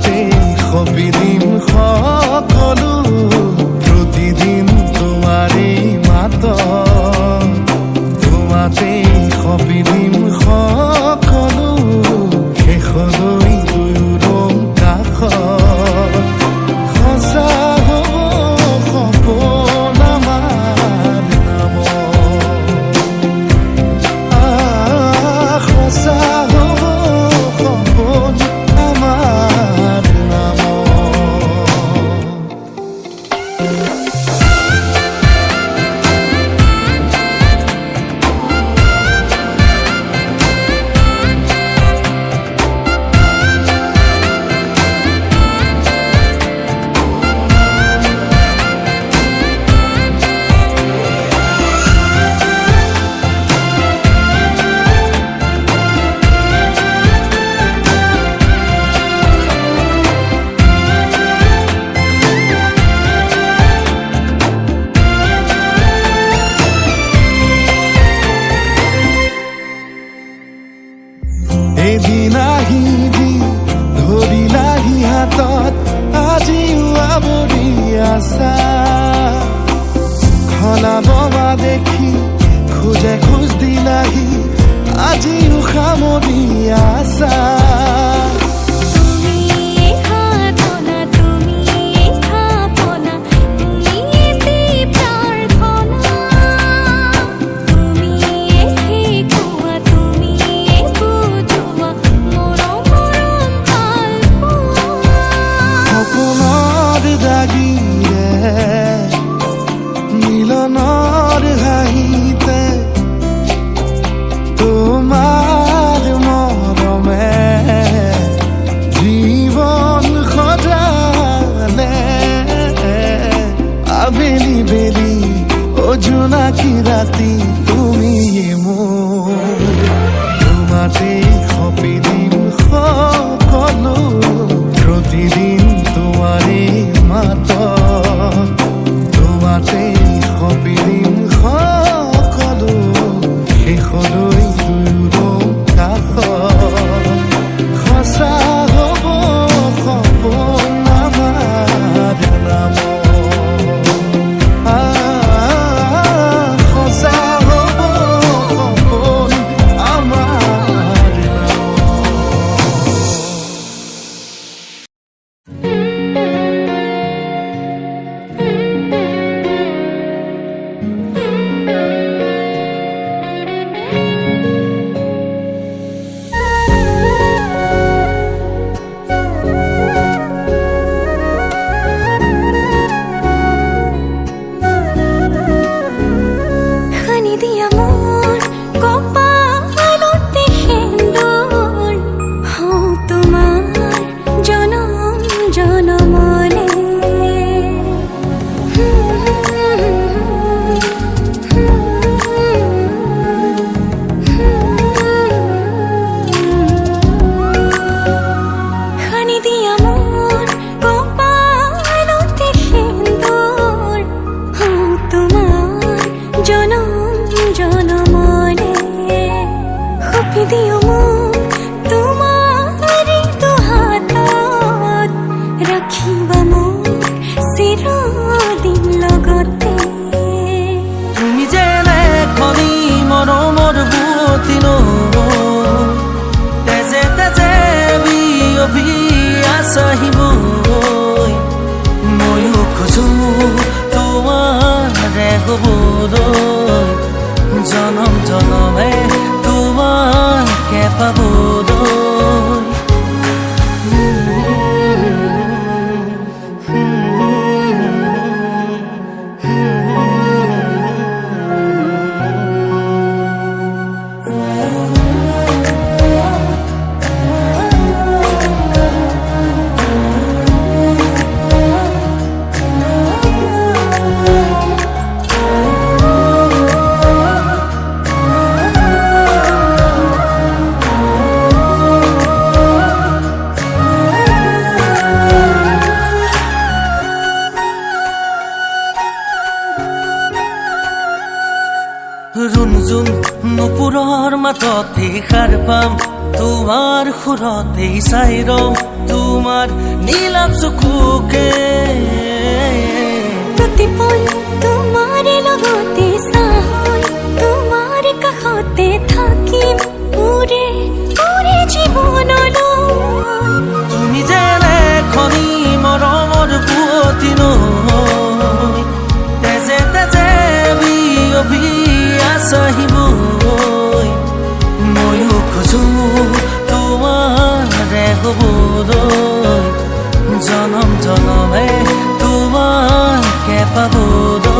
তোমাতে সপি দিম সকলো প্ৰতিদিন তোমাৰে মাত তোমাতে সপি দিম সকলো শেষলৈ দুয়োৰং কাষত সঁচা হ'ব সপোন আমাৰ নামত সঁচা হ'ব সপোন আমাৰ নামত। এদিন আহিবি ধৰিলাহি হাতত আজিও আৱৰি আছা খলাববা দেখি খোজে খোজ দিলাহি আজিও সামৰি আছা মিলনৰ হাঁহিতে তোমাৰ মৰমে জীৱন সজালে আবেলি বেলি অজোনাকি ৰাতি তুমি মোৰ তোমাতে সপি দিম সকলো প্ৰতিদিন তোমাৰে মাত তোমাতে সপি দিম সকলো শেষলৈ দুয়োৰং কাষত সঁচা হ'ব সপোন আমাৰ নামত সঁচা হ'ব সপোন আমাৰ জনম জনমে তোমাকে পাবলৈ ৰুণজুন নুপুৰৰ মাততে সাৰ পাম তোমাৰ সুৰতে চাই ৰম তোমাৰ নীলাভ চকুকে প্ৰতিপল তোমাৰ লগতে চাই তোমাৰ কাষতে থাকিম পুৰে পুৰে জীৱনলৈ তুমি যেনে খনি মৰমৰ পুৱতি নৈ তেজে তেজে বিয়পি আছহিবৈ ময়ো খোজো তোমাৰে হ'বলৈ জনম জনমে তোমাকে পাবলৈ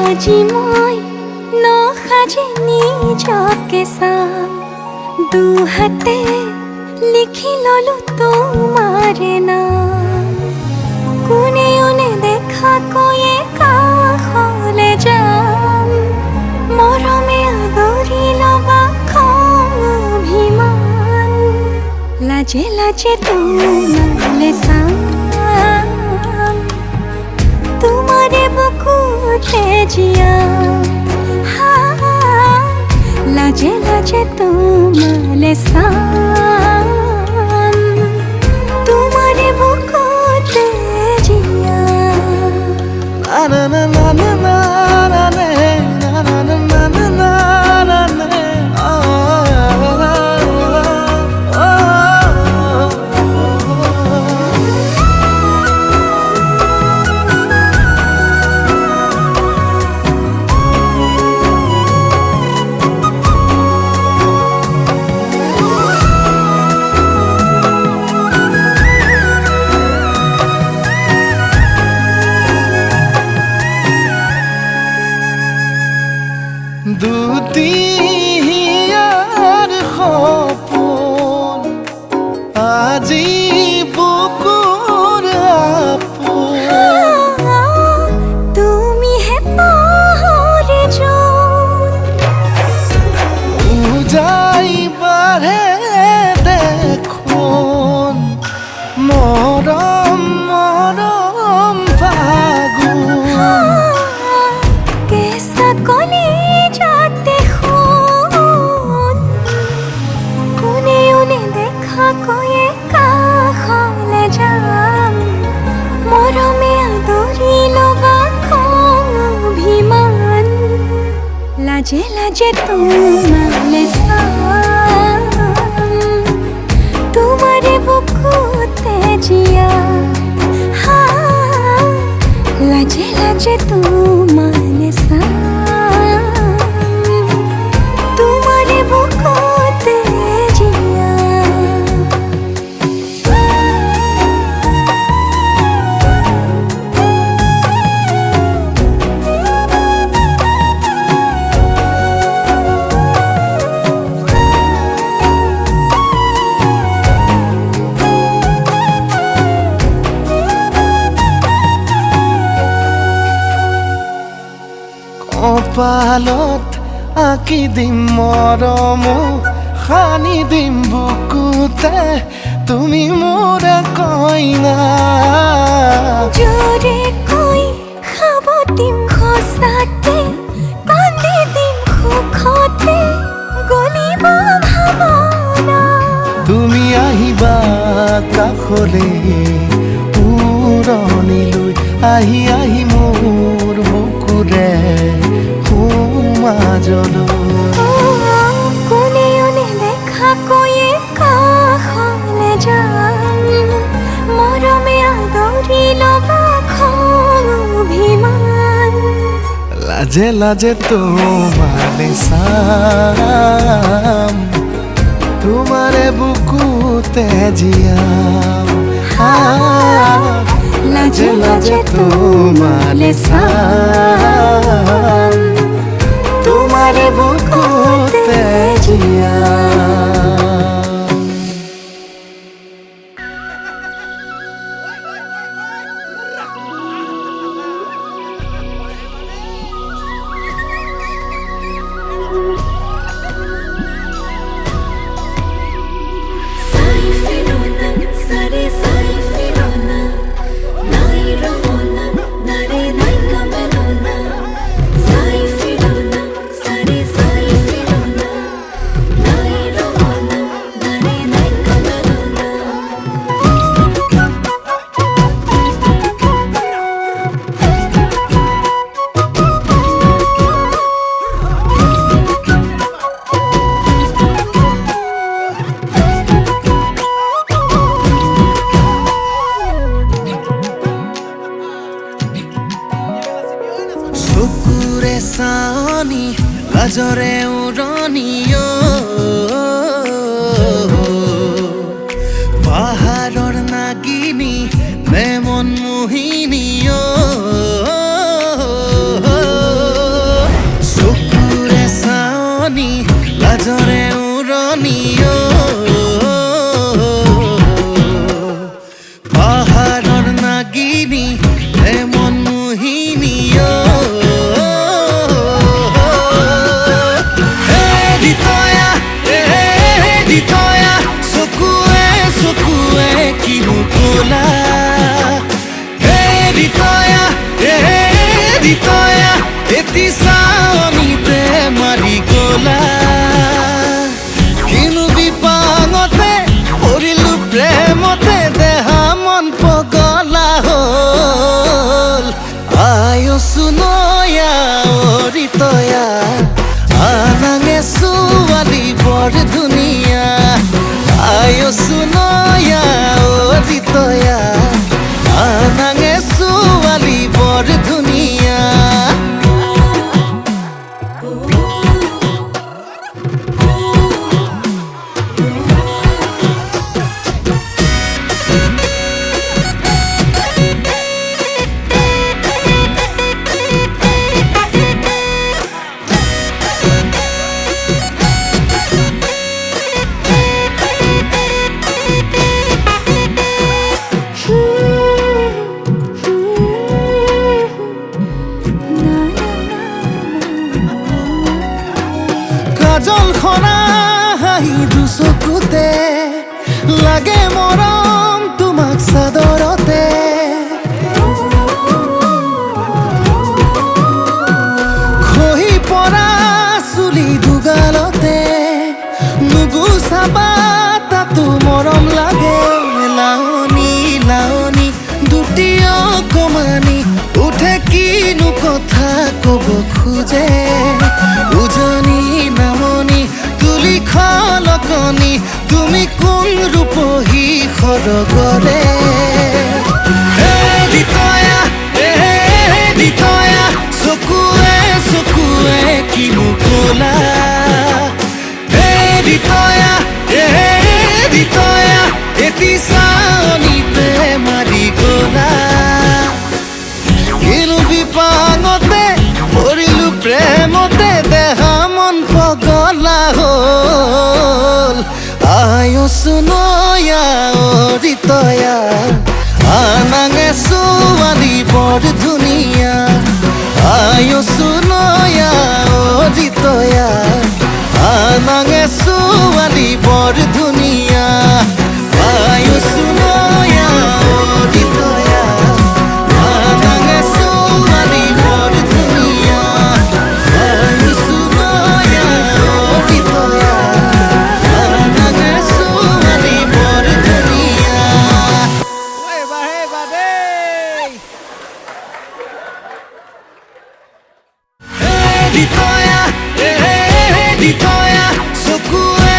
আজি মই নসাজি নিজকে চাম দুহাতে লিখি ললো তোমাৰে নাম কোনেও নেদেখাকৈয়ে কাষলে যাম মৰমে আদৰি ল'বা খং অভিমান লাজে লাজে তোমালে চাম তোমাৰে বুকুতে জিয়া লাজে লাজে তোমালে চাম তোমাৰে বুকুতে জিয়া na na na na na na na na na na na na na দুটিয়াৰ সপোন আজি বুকুৰ আপোন তুমিহে পাহৰি যোন উজাই বাঢ়ে দেখোন মৰম মৰম ফাগুন কেঁচা কলি যাতে শুন কোনেও নেদেখাকৈয়ে কাষলে যাম মৰমে আদৰি ল'বা খং অভিমান লাজে লাজে তোমালে চাম তোমাৰে বুকুতে জিয়া লাজে লাজে তোমালে চাম তোমাৰে বুকুতে জিয়া কপালত আঁকি দিম মৰম সানি দিম বুকুতে তুমি মোৰ কইনা জোৰে কৈ খাব দিম খোচাতে কান্দি দিম সুখতে গলিব ভাৱনা তুমি আহিবা কাষলে উৰণিলৈ আহি আহি মোৰ বুকুৰে সোমাজলৈ লাজে লাজে তোমাৰে চাম তোমাৰে বুকুতে জিয়াম লাজে লাজে তোমাৰে চাম তোমাৰে বুকুতে জিয়াম চকুৰে চানি লাজৰে উৰণিও পাহাৰৰ নাগিনী নে মন মোহিনীও চকুৰে চানি লাজৰে উৰণিও পাহাৰৰ নাগিনী নে মন মোহিনীও এটি চাৱনিতে মাৰি গলা কিনো বিপাঙতে পৰিলো প্ৰেমতে দেহা মন পগলা হ'ল আয়সু নয়া অৰিতয়া আনাঙে ছোৱালী বৰ ধুনীয়া আয়সু নয়া অৰিতয়া আনাঙে ছোৱালী বৰ ধুনীয়া কাজল খনা হাঁহি দুচকুতে লাগে মৰম তোমাক চাদৰতে খহি পৰা চুলি দুগালতে নুগুচাবা তাতো মৰম লাগে লাৱনী লাৱনী দুটি অকমানি উঠে কিনো কথা কব খোজে উজনি নামনি তুলি খলকনি তুমি কোন ৰূপহী খৰগৰে দিতয়া চকুৱে চকুৱে কিনো কলা দিতয়া এটি চাৱনিতে মাৰি গলা কিনো বিপাঙতে পৰিলো প্ৰেমতে দেহা মন পগলা হ'ল আয়সু নয়া অৰিতয়া আনাঙে ছোৱালী বৰ ধুনীয়া আয়সু নয়া অৰিতয়া আনাঙে ছোৱালী বৰ ধুনীয়া আয়সু নয়া অৰিতয়া আনাঙে ছোৱালী বৰ ধুনীয়া আয়সু নয়া অৰিতয়া আনাঙে ছোৱালী বৰ ধুনীয়া দিতয়া চকুৱে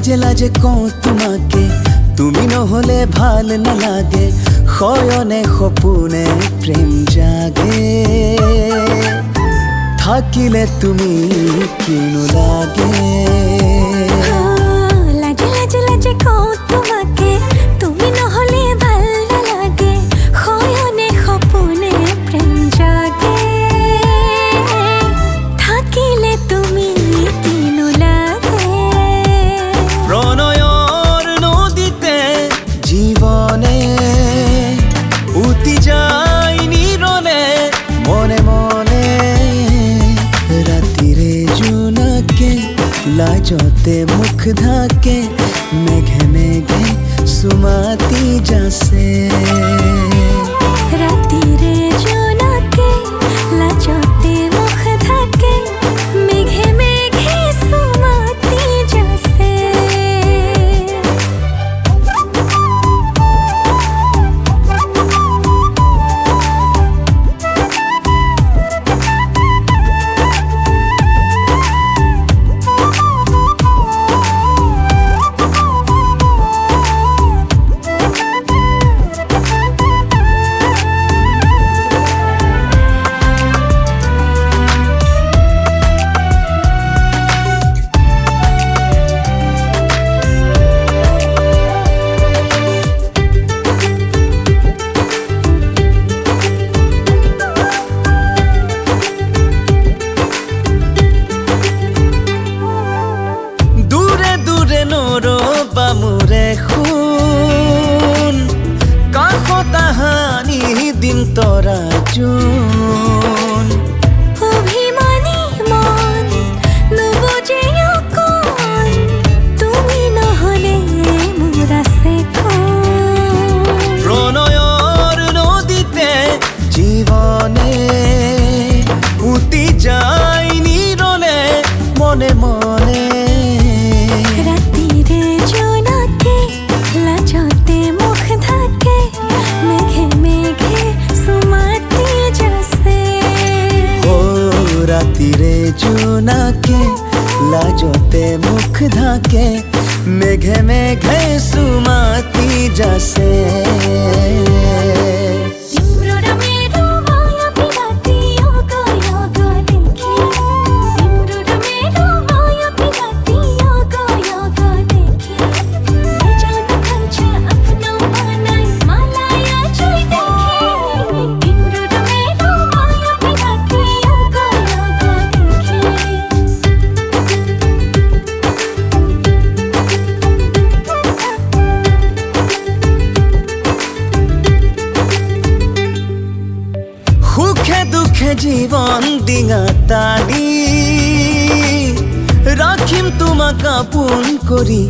লাজে লাজে কওঁ তোমাকে, তুমি নহলে ভাল নালাগে, শয়নে সপোনে প্ৰেম জাগে, থাকিলে তুমি কিনো লাগে। লাজে লাজে লাজে কওঁ তোমাকে, তুমি নহলে ভাল নালাগে, শয়নে সপোনে প্ৰেম জাগে, থাকিলে তুমি কিনো লাগে। প্ৰণয়ৰ নদীতে জীৱনে উটি যায় নিৰলে, মনে মনে ৰাতিৰে জোনাকে, লাজতে মুখ ঢাকে, মেঘে মেঘে সুমাতি যাছে। ৰাতিৰে জোনাকে, লাজতে মুখ ঢাকে, মেঘে মেঘে সুমাতি যাছে। মোৰে শুন, কাষত আহানি দিম তৰা জোন। অভিমানী মন নুবুজে অকণ, তুমি নহলে মোৰ আছে কোন। প্ৰণয়ৰ নদীতে জীৱনে উটি যায় নিৰলে, মনে মনে রাতিরে জোনাকে, লাজতে মুখ ঢাকে, মেঘে মেঘে সুমাতি যাছে। ও রাতিরে জোনাকে, লাজতে মুখ ঢাকে, মেঘে মেঘে সুমাতি যাছে। সুখে দুখে জীৱন ডিঙা টানি, ৰাখিম তোমাক আপোন কৰি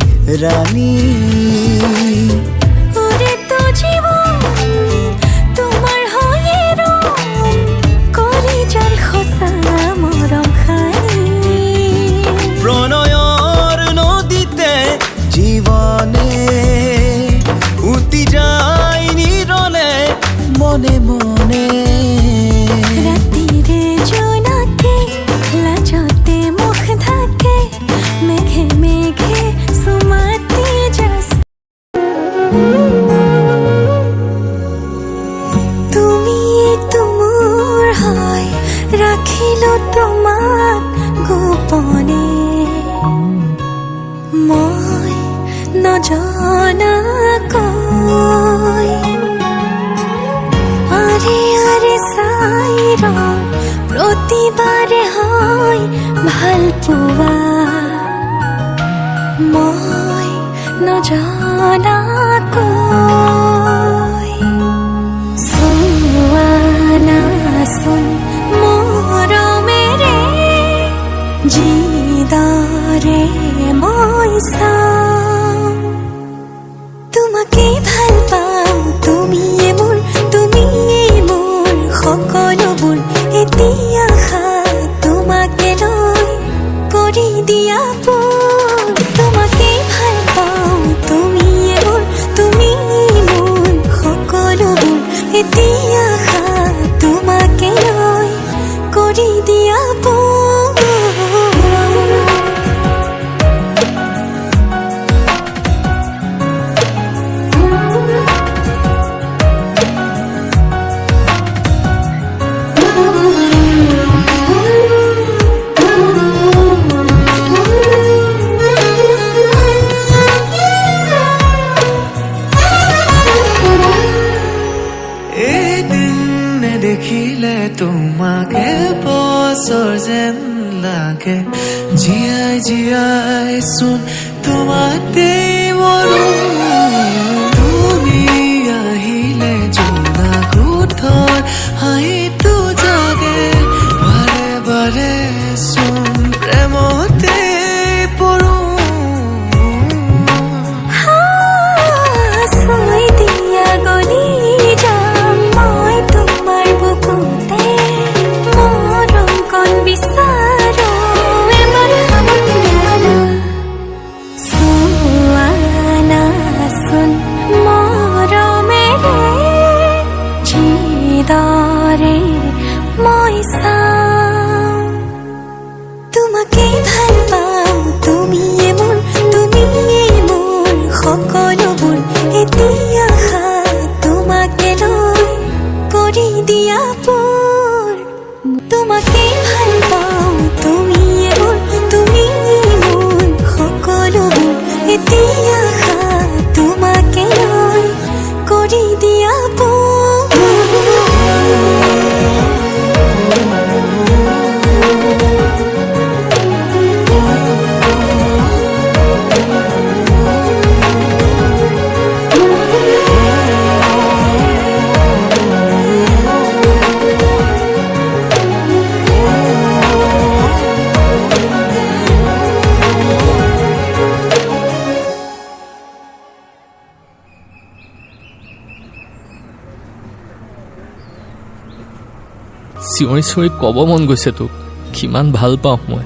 ৰাণী। ওৰে তো জীবন তোমাৰ হয়ে ৰং, কলিজাৰ খোসা মৰম খানি। প্ৰণয়ৰ নদীতে জীৱনে উটি যায় নিৰলে, মনে মনে ৰাতিৰে জোনাকে, লাজতে মুখ ঢাকে, মেঘে মেঘে সুমাতি যাছে। তুমি তোৰ হয়, ৰাখিলো তোমাক গোপনে, মই নজনাকৈ। আৰে আৰে চাই ৰং, প্ৰতিবাৰে হয় ভাল পোৱা, মই নজনাকৈ। চোৱা নাচোন মৰমেৰে, যিদৰে মই চাওঁ, তোমাকে ভাল পাওঁ, তুমিয়ে মোৰ, তুমিয়ে মোৰ সকলোবোৰ। এতিয়া তোমাকে লৈ কৰি দিয়া পোন, তোমাকে ভাল পাওঁ, তুমিয়ে মোৰ, তুমিয়ে মোৰ সকলোবোৰ। এতিয়া তোমাকে লৈ কৰি দিয়া পোন। দেখিলে তোমাকে বছৰ যেন লাগে জীয়াই জীয়াই চোন তোমাতেই মৰো তুমি আহিলে জোনা কোঠৰ হাঁহিটো জাগে বাৰে বাৰে চোন প্ৰেমতে পৰো ছয় দিয়া গলি যাম মই তোমাৰ বুকুতে মৰম কণ বিচাৰো এবাৰ হাতখনা চোৱা নাচোন মৰমেৰে যিদৰে মই চাওঁ তোমাকে ভাল পাওঁ তুমিয়ে মোৰ সকলোবোৰ এতিয়া তোমাকে লৈ কৰি দিয়া পোৰ তোমাকে ভাল পাওঁ তুমিয়ে মোৰ সকলোবোৰ এতিয়া তোমাকে লৈ কৰি দিয়া পোৰ চিঞৰি চিঞৰি ক'ব মন গৈছে তোক কিমান ভাল পাওঁ মই